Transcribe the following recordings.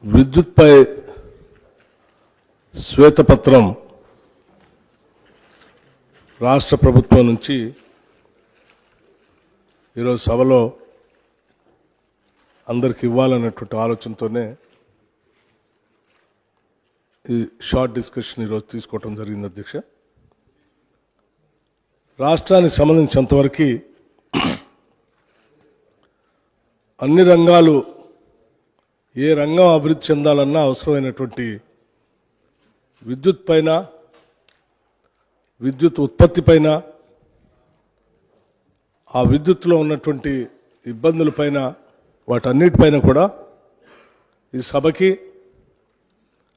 విద్యుత్పై శ్వేతపత్రం రాష్ట్ర ప్రభుత్వం నుంచి ఈరోజు సభలో అందరికి ఇవ్వాలన్నటువంటి ఆలోచనతోనే ఈ షార్ట్ డిస్కషన్ ఈరోజు తీసుకోవటం జరిగింది అధ్యక్ష. రాష్ట్రానికి సంబంధించినంతవరకు అన్ని రంగాలు ఏ రంగం అభివృద్ధి చెందాలన్నా అవసరమైనటువంటి విద్యుత్ పైన, విద్యుత్ ఉత్పత్తి పైన, ఆ విద్యుత్తులో ఉన్నటువంటి ఇబ్బందులపైన, వాటన్నిటిపైన కూడా ఈ సభకి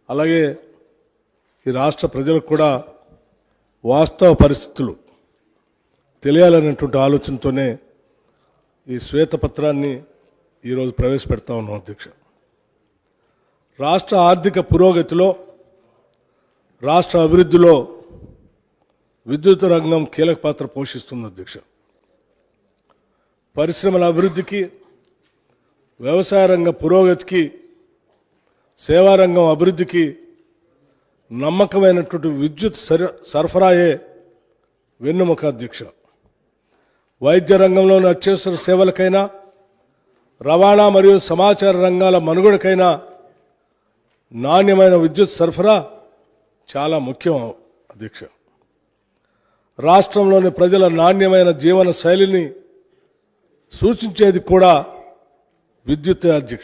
అలాగే ఈ రాష్ట్ర ప్రజలకు కూడా వాస్తవ పరిస్థితులు తెలియాలనేటువంటి ఆలోచనతోనే ఈ శ్వేతపత్రాన్ని ఈరోజు ప్రవేశపెడతా ఉన్నాం అధ్యక్ష. రాష్ట్ర ఆర్థిక పురోగతిలో, రాష్ట్ర అభివృద్ధిలో విద్యుత్ రంగం కీలక పాత్ర పోషిస్తుంది అధ్యక్ష. పరిశ్రమల అభివృద్ధికి, వ్యవసాయ రంగ పురోగతికి, సేవారంగం అభివృద్ధికి నమ్మకమైనటువంటి విద్యుత్ సరఫరాయే వెన్నెముక అధ్యక్ష. వైద్య రంగంలోని అత్యవసర సేవలకైనా, రవాణా మరియు సమాచార రంగాల మనుగడకైనా నాణ్యమైన విద్యుత్ సరఫరా చాలా ముఖ్యం అధ్యక్ష. రాష్ట్రంలోని ప్రజల నాణ్యమైన జీవన శైలిని సూచించేది కూడా విద్యుత్ అధ్యక్ష.